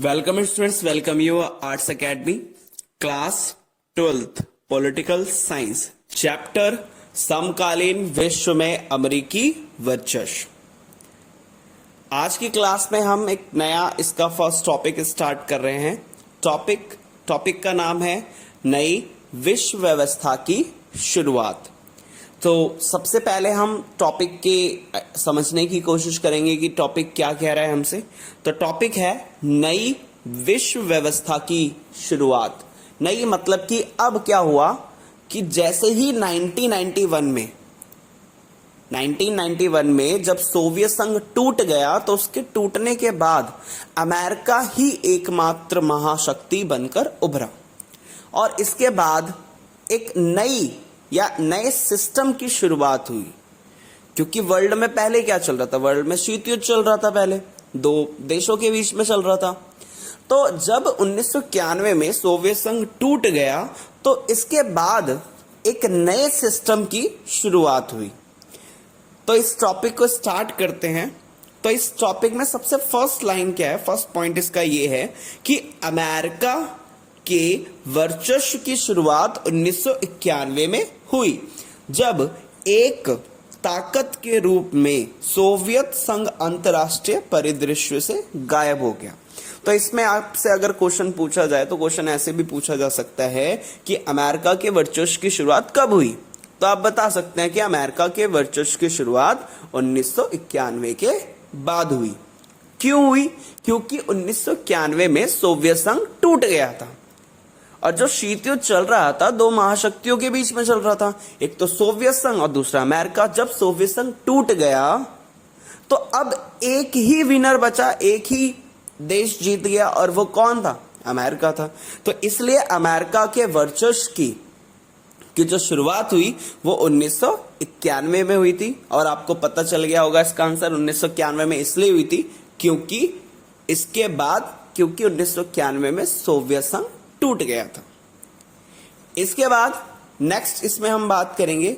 Welcome students, welcome you arts academy class 12th political science chapter समकालीन विश्व में अमेरिकी वर्चस्व। आज की क्लास में हम एक नया इसका फर्स्ट टॉपिक स्टार्ट कर रहे हैं। टॉपिक का नाम है नई विश्व व्यवस्था की शुरुआत। तो सबसे पहले हम टॉपिक के समझने की कोशिश करेंगे कि टॉपिक क्या कह रहा है हमसे। तो टॉपिक है नई विश्व व्यवस्था की शुरुआत। नई मतलब कि अब क्या हुआ कि जैसे ही 1991 में जब सोवियत संघ टूट गया तो उसके टूटने के बाद अमेरिका ही एकमात्र महाशक्ति बनकर उभरा और इसके बाद एक नए सिस्टम की शुरुआत हुई। क्योंकि वर्ल्ड में पहले क्या चल रहा था, वर्ल्ड में शीत युद्ध चल रहा था, पहले दो देशों के बीच में चल रहा था। तो जब 1991 में सोवियत संघ टूट गया तो इसके बाद एक नए सिस्टम की शुरुआत हुई। तो इस टॉपिक को स्टार्ट करते हैं। तो इस टॉपिक में सबसे फर्स्ट लाइन क्या है, फर्स्ट पॉइंट इसका ये है कि अमेरिका के वर्चस्व की शुरुआत 1991 में हुई, जब एक ताकत के रूप में सोवियत संघ अंतरराष्ट्रीय परिदृश्य से गायब हो गया। तो इसमें आपसे अगर क्वेश्चन पूछा जाए तो क्वेश्चन ऐसे भी पूछा जा सकता है कि अमेरिका के वर्चस्व की शुरुआत कब हुई। तो आप बता सकते हैं कि अमेरिका के वर्चस्व की शुरुआत 1991 के बाद हुई। क्यों हुई? क्योंकि 1991 में सोवियत संघ टूट गया था और जो शीत युद्ध चल रहा था दो महाशक्तियों के बीच में चल रहा था, एक तो सोवियत संघ और दूसरा अमेरिका। जब सोवियत संघ टूट गया तो अब एक ही विनर बचा, एक ही देश जीत गया और वो कौन था? अमेरिका था। तो इसलिए अमेरिका के वर्चस्व की जो शुरुआत हुई वो 1991 में हुई थी। और आपको पता चल गया होगा इसका आंसर 1991 में इसलिए हुई थी क्योंकि 1991 में सोवियत संघ टूट गया था। इसके बाद नेक्स्ट इसमें हम बात करेंगे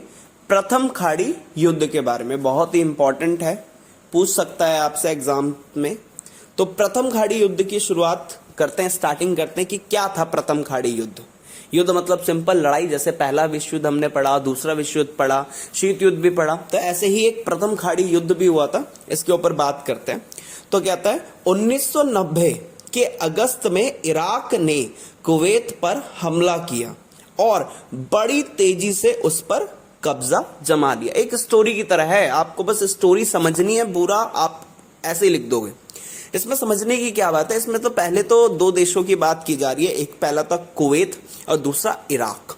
प्रथम खाड़ी युद्ध के बारे में। बहुत ही इंपॉर्टेंट है, पूछ सकता है आपसे एग्जाम में। तो प्रथम खाड़ी युद्ध की शुरुआत करते हैं, स्टार्टिंग करते हैं कि क्या था प्रथम खाड़ी युद्ध। युद्ध मतलब सिंपल लड़ाई, जैसे पहला विश्व युद्ध हमने पढ़ा, दूसरा विश्व युद्ध पढ़ा, शीत युद्ध भी पढ़ा, तो ऐसे ही एक प्रथम खाड़ी युद्ध भी हुआ था। इसके ऊपर बात करते हैं। तो कहता है 1990 के अगस्त में इराक ने कुवैत पर हमला किया और बड़ी तेजी से उस पर कब्जा जमा लिया। एक स्टोरी की तरह है, आपको बस स्टोरी समझनी है, पूरा आप ऐसे ही लिख दोगे। इसमें समझने की क्या बात है, इसमें तो पहले तो दो देशों की बात की जा रही है। एक पहला था कुवैत और दूसरा इराक।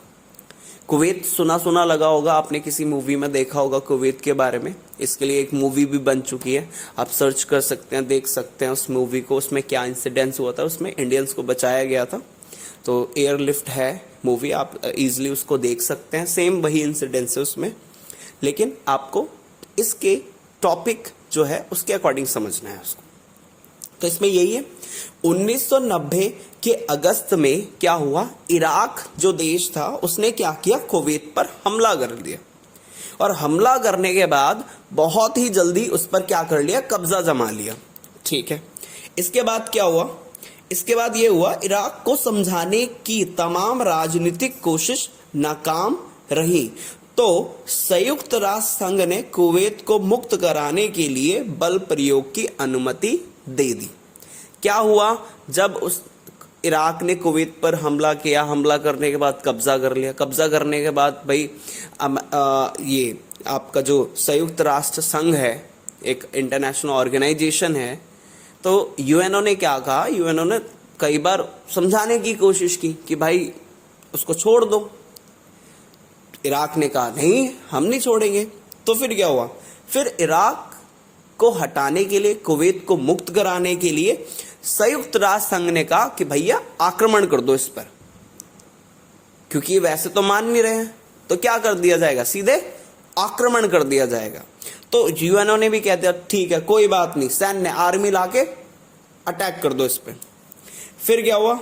कुवैत सुना लगा होगा, आपने किसी मूवी में देखा होगा कुवैत के बारे में। इसके लिए एक मूवी भी बन चुकी है, आप सर्च कर सकते हैं, देख सकते हैं उस मूवी को। उसमें क्या इंसिडेंट्स हुआ था, उसमें इंडियंस को बचाया गया था। तो एयरलिफ्ट है मूवी, आप इजीली उसको देख सकते हैं। सेम वही इंसिडेंट्स है उसमें, लेकिन आपको इसके टॉपिक जो है उसके अकॉर्डिंग समझना है उसको। तो इसमें यही है 1990 के अगस्त में क्या हुआ, इराक जो देश था उसने क्या किया, कुवैत पर हमला कर दिया। और हमला करने के बाद बहुत ही जल्दी उस पर क्या कर लिया, कब्जा जमा लिया। ठीक है, इसके बाद क्या हुआ, इसके बाद ये हुआ इराक को समझाने की तमाम राजनीतिक कोशिश नाकाम रही। तो संयुक्त राष्ट्र संघ ने कुवैत को मुक्त कराने के लिए बल प्रयोग की अनुमति दे दी। क्या हुआ, जब उस इराक ने कुवैत पर हमला किया, हमला करने के बाद कब्जा कर लिया। कब्जा करने के बाद भाई ये आपका जो संयुक्त राष्ट्र संघ है, एक इंटरनेशनल ऑर्गेनाइजेशन है, तो यूएनओ ने क्या कहा, यूएनओ ने कई बार समझाने की कोशिश की कि भाई उसको छोड़ दो। इराक ने कहा नहीं, हम नहीं छोड़ेंगे। तो फिर क्या हुआ, फिर इराक को हटाने के लिए, कुवैत को मुक्त कराने के लिए संयुक्त राष्ट्र संघ ने कहा कि भैया आक्रमण कर दो इस पर, क्योंकि वैसे तो मान नहीं रहे हैं, तो क्या कर दिया जाएगा, सीधे आक्रमण कर दिया जाएगा। तो यूएनओ ने भी कह दिया ठीक है कोई बात नहीं, सैन्य आर्मी लाके अटैक कर दो इस पर। फिर क्या हुआ,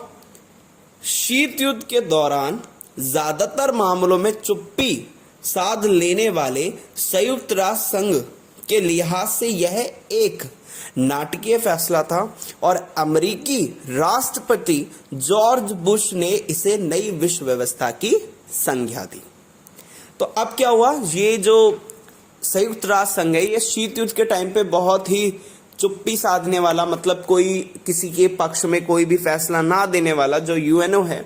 शीत युद्ध के दौरान ज्यादातर मामलों में चुप्पी साध लेने वाले संयुक्त राष्ट्र संघ के लिहाज से यह एक नाटकीय फैसला था और अमेरिकी राष्ट्रपति जॉर्ज बुश ने इसे नई विश्व व्यवस्था की संज्ञा दी। तो अब क्या हुआ, ये जो संयुक्त राष्ट्र संघ है ये शीत युद्ध के टाइम पे बहुत ही चुप्पी साधने वाला, मतलब कोई किसी के पक्ष में कोई भी फैसला ना देने वाला जो यूएनओ है,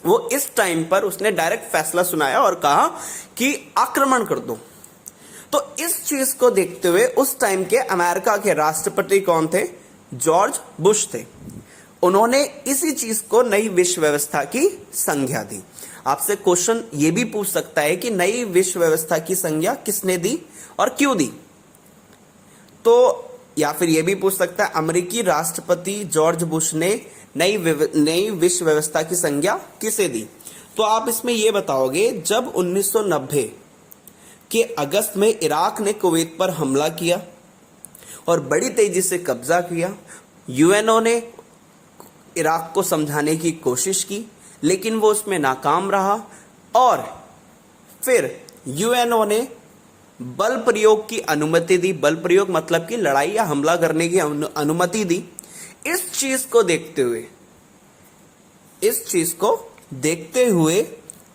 वो इस टाइम पर उसने डायरेक्ट फैसला सुनाया और कहा कि आक्रमण कर दो। तो इस चीज को देखते हुए उस टाइम के अमेरिका के राष्ट्रपति कौन थे, जॉर्ज बुश थे। उन्होंने इसी चीज को नई विश्व व्यवस्था की संज्ञा दी। आपसे क्वेश्चन ये भी पूछ सकता है कि नई विश्व व्यवस्था की संज्ञा किसने दी और क्यों दी, तो या फिर यह भी पूछ सकता है अमेरिकी राष्ट्रपति जॉर्ज बुश ने नई विश्व व्यवस्था की संज्ञा किसे दी। तो आप इसमें यह बताओगे, जब 1990 के अगस्त में इराक ने कुवैत पर हमला किया और बड़ी तेजी से कब्जा किया, यूएनओ ने इराक को समझाने की कोशिश की लेकिन वो उसमें नाकाम रहा और फिर यूएनओ ने बल प्रयोग की अनुमति दी। बल प्रयोग मतलब कि लड़ाई या हमला करने की अनुमति दी। इस चीज को देखते हुए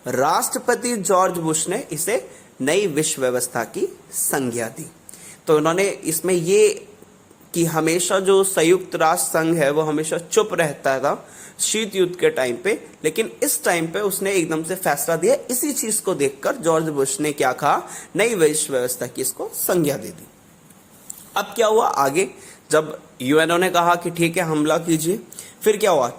राष्ट्रपति जॉर्ज बुश ने इसे नई विश्व व्यवस्था की संज्ञा दी। तो उन्होंने इसमें ये कि हमेशा जो संयुक्त राष्ट्र संघ है वो हमेशा चुप रहता था शीत युद्ध के टाइम पे, लेकिन इस टाइम पे उसने एकदम से फैसला दिया। इसी चीज को देखकर जॉर्ज बुश ने क्या कहा, नई विश्व व्यवस्था की इसको संज्ञा दे दी। अब क्या हुआ आगे, जब यूएनओ ने कहा कि ठीक है हमला कीजिए, फिर क्या हुआ,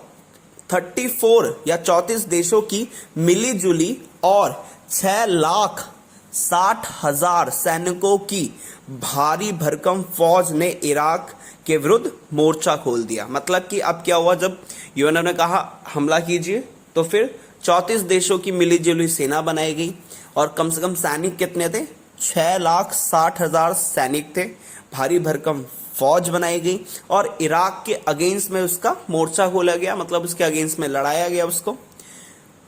34 या 34 देशों की मिली जुली और 6,60,000 सैनिकों की भारी भरकम फौज ने इराक के विरुद्ध मोर्चा खोल दिया। मतलब कि अब क्या हुआ, जब यूएनओ ने कहा हमला कीजिए तो फिर 34 देशों की मिलीजुली सेना बनाई गई और कम से कम सैनिक कितने थे, 6,60,000 सैनिक थे। भारी भरकम फौज बनाई गई और इराक के अगेंस्ट में उसका मोर्चा खोला गया, मतलब उसके अगेंस्ट में लड़ाया गया उसको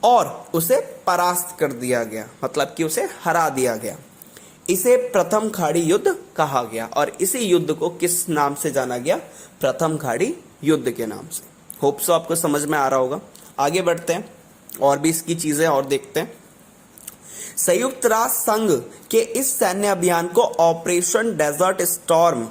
और उसे परास्त कर दिया गया, मतलब कि उसे हरा दिया गया। इसे प्रथम खाड़ी युद्ध कहा गया और इसी युद्ध को किस नाम से जाना गया, प्रथम खाड़ी युद्ध के नाम से। होप सो आपको समझ में आ रहा होगा। आगे बढ़ते हैं और भी इसकी चीजें और देखते हैं। संयुक्त राष्ट्र संघ के इस सैन्य अभियान को ऑपरेशन डेजर्ट स्टॉर्म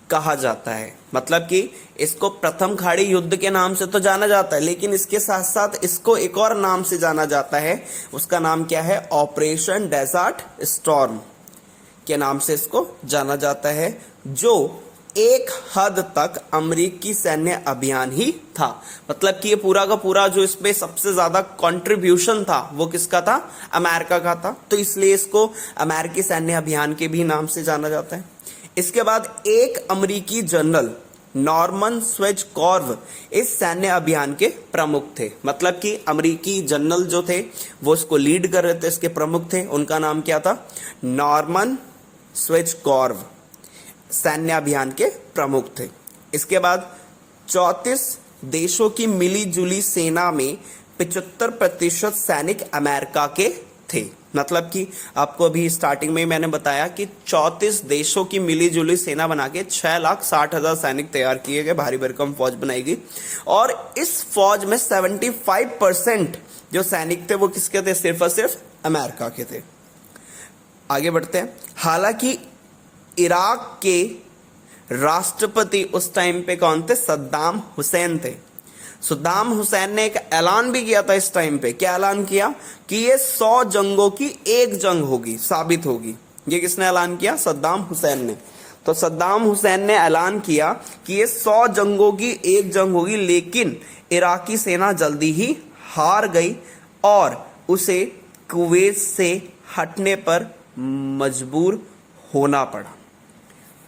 कहा जाता है। मतलब कि इसको प्रथम खाड़ी युद्ध के नाम से तो जाना जाता है, लेकिन इसके साथ साथ इसको एक और नाम से जाना जाता है। उसका नाम क्या है, ऑपरेशन डेजर्ट स्टॉर्म के नाम से इसको जाना जाता है, जो एक हद तक अमेरिकी सैन्य अभियान ही था। मतलब कि ये पूरा का पूरा जो इसमें सबसे ज्यादा कंट्रीब्यूशन था वो किसका था, अमेरिका का था। तो इसलिए इसको अमेरिकी सैन्य अभियान के भी नाम से जाना जाता है। इसके बाद एक अमेरिकी जनरल नॉर्मन स्वेजकॉर्व इस सैन्य अभियान के प्रमुख थे। मतलब कि अमेरिकी जनरल जो थे वो इसको लीड कर रहे थे, इसके प्रमुख थे। उनका नाम क्या था, नॉर्मन स्वेजकॉर्व सैन्य अभियान के प्रमुख थे। इसके बाद 34 देशों की मिली जुली सेना में 75% सैनिक अमेरिका के थे। मतलब कि आपको अभी स्टार्टिंग में ही मैंने बताया कि 34 देशों की मिली जुली सेना बना के 6,60,000 सैनिक तैयार किए गए, भारी भरकम फौज बनाई गई और इस फौज में 75% जो सैनिक थे वो किसके थे, सिर्फ और सिर्फ अमेरिका के थे। आगे बढ़ते हैं। हालांकि इराक के राष्ट्रपति उस टाइम पे कौन थे, सद्दाम हुसैन थे। सद्दाम हुसैन ने एक ऐलान भी किया था इस टाइम पे। क्या ऐलान किया कि ये 100 जंगों की एक जंग होगी, साबित होगी। ये किसने ऐलान किया, सद्दाम हुसैन ने। तो सद्दाम हुसैन ने ऐलान किया कि ये 100 जंगों की एक जंग होगी, लेकिन इराकी सेना जल्दी ही हार गई और उसे कुवैत से हटने पर मजबूर होना पड़ा।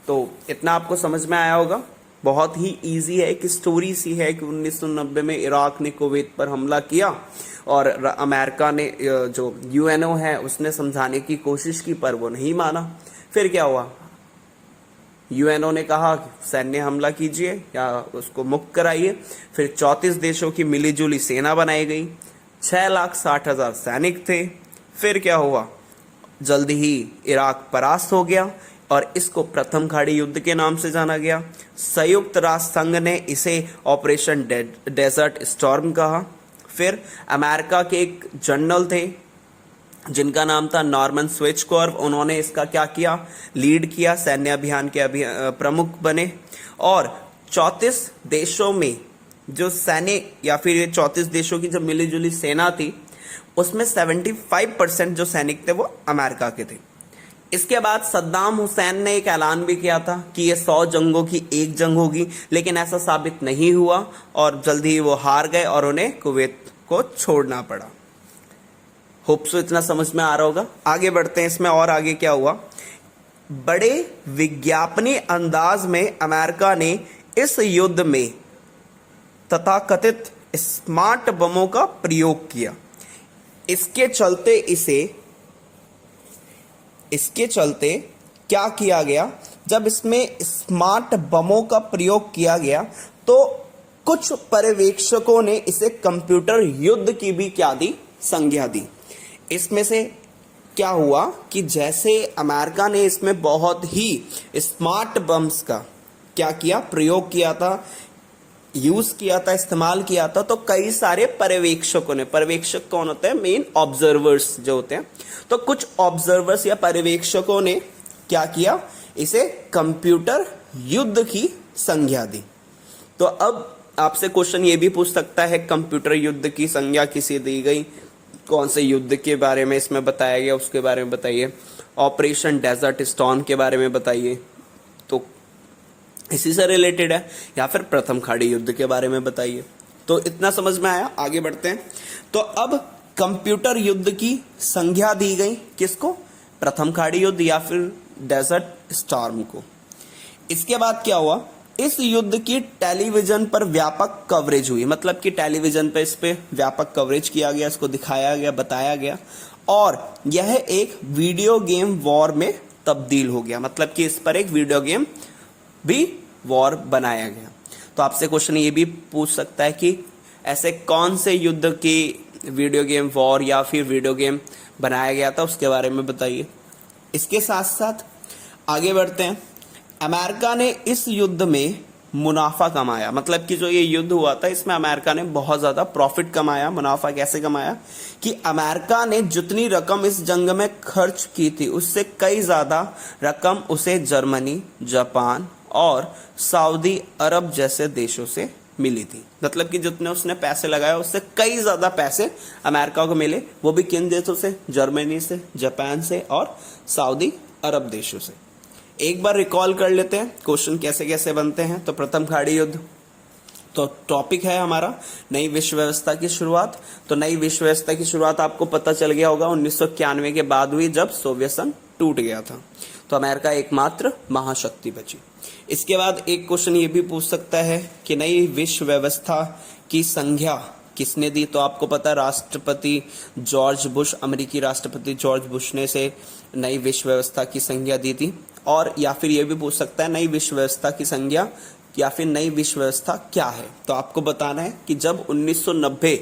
तो इतना आपको समझ में आया होगा। बहुत ही इजी है, एक स्टोरी सी है कि 1990 में इराक ने कुवैत पर हमला किया और अमेरिका ने, जो यूएनओ है, उसने समझाने की कोशिश की पर वो नहीं माना। फिर क्या हुआ, यूएनओ ने कहा सैन्य हमला कीजिए या उसको मुक्त कराइए। फिर 34 देशों की मिलीजुली सेना बनाई गई, 6,60,000 सैनिक थे। फिर क्या हुआ, जल्दी ही इराक परास्त हो गया। और इसको प्रथम खाड़ी युद्ध के नाम से जाना गया। संयुक्त राष्ट्र संघ ने इसे ऑपरेशन डेजर्ट स्टॉर्म कहा। फिर अमेरिका के एक जनरल थे जिनका नाम था नॉर्मन स्विचकॉर्व, उन्होंने इसका क्या किया, लीड किया, सैन्य अभियान के प्रमुख बने। और 34 देशों में जो सैन्य या फिर ये 34 देशों की जो मिलीजुली सेना थी उसमें 75% जो सैनिक थे वो अमेरिका के थे। इसके बाद सद्दाम हुसैन ने एक ऐलान भी किया था कि ये 100 जंगों की एक जंग होगी, लेकिन ऐसा साबित नहीं हुआ और जल्दी ही वो हार गए और उन्हें कुवैत को छोड़ना पड़ा। होप सो इतना समझ में आ रहा होगा। आगे बढ़ते हैं इसमें, और आगे क्या हुआ। बड़े विज्ञापनी अंदाज में अमेरिका ने इस युद्ध में तथाकथित स्मार्ट बमों का प्रयोग किया। इसके चलते क्या किया गया, जब इसमें स्मार्ट बमों का प्रयोग किया गया तो कुछ पर्यवेक्षकों ने इसे कंप्यूटर युद्ध की भी क्या दी, संज्ञा दी। इसमें से क्या हुआ कि जैसे अमेरिका ने इसमें बहुत ही स्मार्ट बम्स का क्या किया, प्रयोग किया था, यूज किया था, इस्तेमाल किया था, तो कई सारे पर्यवेक्षकों ने, पर्यवेक्षक कौन होते हैं, मेन ऑब्जर्वर्स जो होते हैं, तो कुछ ऑब्जर्वर्स या पर्यवेक्षकों ने क्या किया, इसे कंप्यूटर युद्ध की संज्ञा दी। तो अब आपसे क्वेश्चन ये भी पूछ सकता है, कंप्यूटर युद्ध की संज्ञा किसे दी गई, कौन से युद्ध के बारे में इसमें बताया गया, उसके बारे में बताइए। ऑपरेशन डेजर्ट स्टॉर्म के बारे में बताइए, तो इसी से रिलेटेड है, या फिर प्रथम खाड़ी युद्ध के बारे में बताइए। तो इतना समझ में आया, आगे बढ़ते हैं। तो अब कंप्यूटर युद्ध की संज्ञा दी गई किसको, प्रथम खाड़ी युद्ध या फिर डेजर्ट स्टॉर्म को। इसके बाद क्या हुआ, इस युद्ध की टेलीविजन पर व्यापक कवरेज हुई, मतलब कि टेलीविजन पे इस पे व्यापक कवरेज किया गया, इसको दिखाया गया, बताया गया, और यह एक वीडियो गेम वॉर में तब्दील हो गया, मतलब कि इस पर एक वीडियो गेम भी वॉर बनाया गया। तो आपसे क्वेश्चन ये भी पूछ सकता है कि ऐसे कौन से युद्ध की वीडियो गेम वॉर या फिर वीडियो गेम बनाया गया था, उसके बारे में बताइए। इसके साथ साथ आगे बढ़ते हैं। अमेरिका ने इस युद्ध में मुनाफा कमाया, मतलब कि जो ये युद्ध हुआ था इसमें अमेरिका ने बहुत ज्यादा प्रॉफिट कमाया। मुनाफा कैसे कमाया कि अमेरिका ने जितनी रकम इस जंग में खर्च की थी उससे कई ज्यादा रकम उसे जर्मनी, जापान और सऊदी अरब जैसे देशों से मिली थी। मतलब कि जितने उसने पैसे लगाए उससे कई ज्यादा पैसे अमेरिका को मिले, वो भी किन देशों से, जर्मनी से, जापान से और सऊदी अरब देशों से। एक बार रिकॉल कर लेते हैं क्वेश्चन कैसे कैसे बनते हैं। तो प्रथम खाड़ी युद्ध, तो टॉपिक है हमारा नई विश्व व्यवस्था की शुरुआत। तो नई विश्व व्यवस्था की शुरुआत आपको पता चल गया होगा 1991 के बाद हुई, जब सोवियत संघ टूट गया था, तो अमेरिका एकमात्र महाशक्ति बची। इसके बाद एक क्वेश्चन ये भी पूछ सकता है कि नई विश्व व्यवस्था की संज्ञा किसने दी। तो आपको पता है राष्ट्रपति जॉर्ज बुश, अमेरिकी राष्ट्रपति जॉर्ज बुश ने से नई विश्व व्यवस्था की संज्ञा दी थी। और या फिर ये भी पूछ सकता है नई विश्व व्यवस्था की संज्ञा या फिर नई विश्व व्यवस्था क्या है। तो आपको बताना है कि जब 1990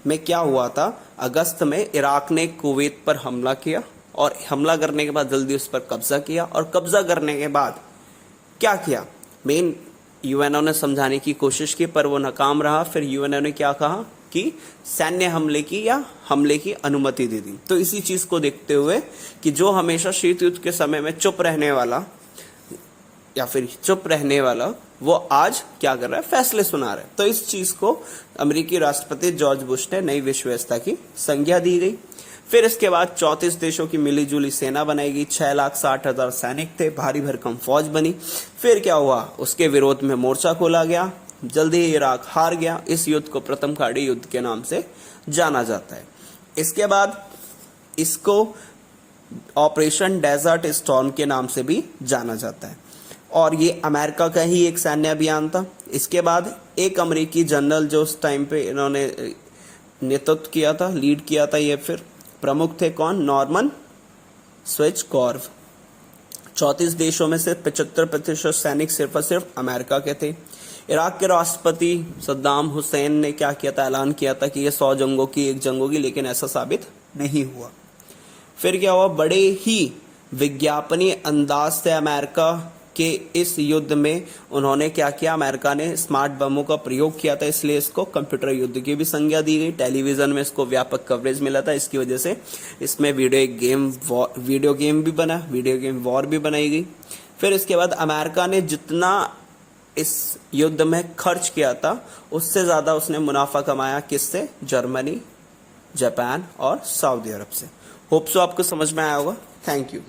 में क्या हुआ था, अगस्त में इराक ने कुवैत पर हमला किया और हमला करने के बाद जल्दी उस पर कब्जा किया, और कब्जा करने के बाद क्या किया, मेन यूएनओ ने समझाने की कोशिश की पर वो नाकाम रहा। फिर यूएनओ ने क्या कहा कि सैन्य हमले की या हमले की अनुमति दे दी। तो इसी चीज को देखते हुए कि जो हमेशा शीत युद्ध के समय में चुप रहने वाला वो आज क्या कर रहा है, फैसले सुना रहा है। तो इस चीज को अमेरिकी राष्ट्रपति जॉर्ज बुश ने नई विश्व व्यवस्था की संज्ञा दी गई। फिर इसके बाद 34 देशों की मिलीजुली सेना बनाई गई, 6,60,000 सैनिक थे, भारी भरकम फौज बनी। फिर क्या हुआ, उसके विरोध में मोर्चा खोला गया, जल्दी ही इराक हार गया। इस युद्ध को प्रथम खाड़ी युद्ध के नाम से जाना जाता है। इसके बाद इसको ऑपरेशन डेजर्ट स्टॉर्म के नाम से भी जाना जाता है, और ये अमेरिका का ही एक सैन्य अभियान था। इसके बाद एक अमेरिकी जनरल जो उस टाइम पे इन्होंने नेतृत्व किया था, लीड किया था, ये फिर प्रमुख थे कौन, नॉर्मन स्विचकॉर्व। 34 देशों में से 75% सैनिक सिर्फ और सिर्फ अमेरिका के थे। इराक के राष्ट्रपति सद्दाम हुसैन ने क्या किया था, ऐलान किया था कि ये 100 जंगों की एक जंग होगी, लेकिन ऐसा साबित नहीं हुआ। फिर क्या हुआ, बड़े ही विज्ञापनीय अंदाज से अमेरिका के इस युद्ध में उन्होंने क्या किया, अमेरिका ने स्मार्ट बमों का प्रयोग किया था, इसलिए इसको कंप्यूटर युद्ध की भी संज्ञा दी गई। टेलीविजन में इसको व्यापक कवरेज मिला था, इसकी वजह से इसमें वीडियो गेम भी बना, वीडियो गेम वॉर भी बनाई गई। फिर इसके बाद अमेरिका ने जितना इस युद्ध में खर्च किया था उससे ज्यादा उसने मुनाफा कमाया, किससे? जर्मनी, जापान और सऊदी अरब से। होप सो आपको समझ में आया होगा। Thank you.